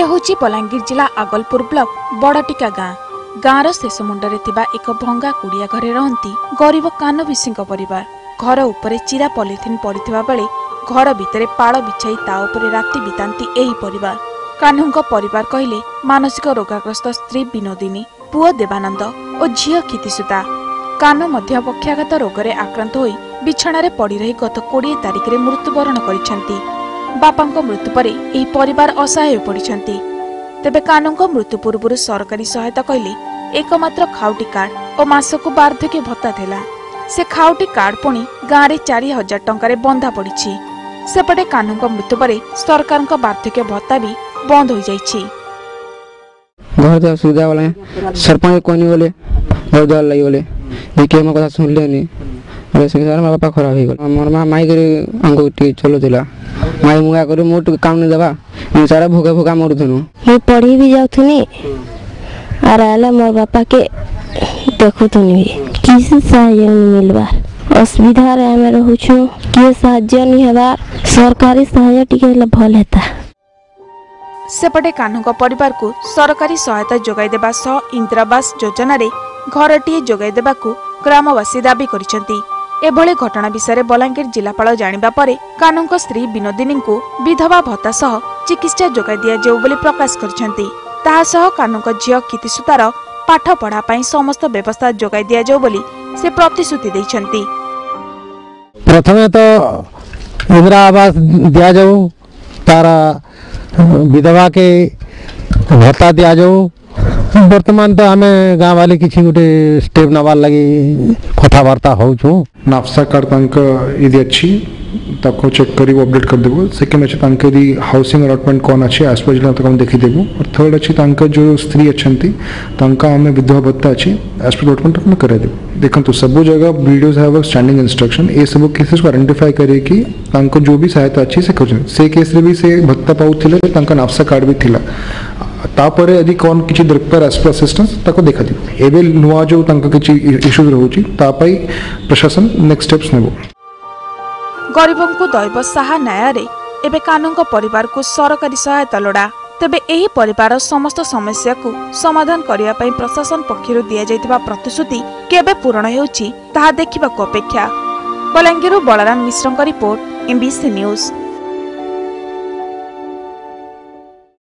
हूँ बलांगीर जिला आगलपुर ब्लॉक बड़टिका गाँ गाँवर शेष मुंडरे थिबा एक भंगा कुड़िया घरे रहंती गरीब कानो विसी परिवार। घर उपरे चिरा पॉलिथिन पड़िथिबा बेले घर भितरे पाड़ बिछाई ता उपरे राति बितांती एही परिवार। कान्हूंको परिवार कहले मानसिक रोगाग्रस्त स्त्री विनोदिनी, पुओ देवानंद और झील क्षितिसुता। कान्हू मध्य पक्षाघात रोगरे आक्रांत होई बिछणारे पड़ी रही गत 20 तारिख रे मृत्युवरण करिसेंती। बापांको मृत्यु परे एही परिवार असहाय पड़िसेंती। तेबे कान्हूंको मृत्यु पूर्व सरकारी सहायता कहले एकमात्र खाउटी कार्ड और मासको वार्धक्य भत्ता थिला। से खाउटी कार्ड पुणी गाँव में 4000 टंकार बंधा पड़ी। सेपटे कान्हूंको मृत्यु परे सरकारको वार्धक्य भत्ता भी बंद हो जाइछि। घर असुविधा वाला सरपंच कोनी बोले बहुत डर लगी बोले देखिए मो कथा सुनले नहीं बोले संसार में बापा खराब हो गल। मोर मां माई करे अंगो टी चलो दिला माई मुगा करे मोट काम नहीं देबा मैं सारा भूखा भूखा मरुथनु। मैं पढ़ी भी जाउथनी और आला मोर बापा के देखुथनी किसी सहायता मिलबा असुविधा रे हम रहउछु के सहायता नहीं हेबा सरकारी सहायता टिके भल हेता। सेपटे कान्हूंको परिवार को सरकारी सहायता जोगाई देबा सह इंदिरावास योजना रे घरटीए जोगाई देबाकू ग्रामवासी दाबी करिसेंती। एभली घटना विषय बलांगीर जिलापाल जानिबा परे कान्हूंको स्त्री विनोदिनी को विधवा भत्ता सह चिकित्सा जोगाई दिया जाऊ बोली प्रकाश करिसेंती। ताहा सह कान्हूंको झियो क्षितिसुतार पाठ पढ़ा पई समस्त व्यवस्था जोगाई दिया जाऊ बोली से प्रतिश्रुति दैछंती। प्रथमे तो इंदिरा आवास दिया जाऊ तारा विधवा के भत्ता दिया जाऊ। वर्तमान तो आम गाँव वाले किसी गोटे स्टेप नबार लगी कथबार्ता हो नाफसा कार्ड यदि अच्छी ताको चेक करी अपडेट कर देबो। सेकंड अच्छे तांके दी हाउसिंग अलॉटमेंट कौन अच्छे एज पर जिला तक हम देखि देबो। और थर्ड अच्छी तांका जो स्त्री अच्छंती तांका हमें विधवा भत्ता अच्छी एज पर अलॉटमेंट हम करे देबो। देखन तो सब जगह वीडियोस हैव स्टैंडिंग इंस्ट्रक्शन ए सब केसेस को आइडेंटिफाई करे कि तांको जो भी सहायता अच्छी से कर से केस रे भी से भत्ता पाउथिले तांका नाफसा कार्ड भी थिला तापरे यदि कौन किछि दरकार एज पर असिस्टेंस ताको देखा दी एबे नुआ जो तांका किछि इश्यूज रहउची तापाई प्रशासन नेक्स्ट स्टेप्स नेबो। गरीबों को दैव साहा न्याय रे एबे कान्हूंको परिवार को सरकारी सहायता लोड़ा। तेबे एही परिवार समस्त समस्या को समाधान करिया पई प्रशासन पक्षरु दिया जायतिबा प्रतिश्रुति केबे पूर्ण हेउची ताहा देखिबाको अपेक्षा। बलांगीरु बलराम मिश्रଙ୍କ रिपोर्ट एमबीसी न्यूज।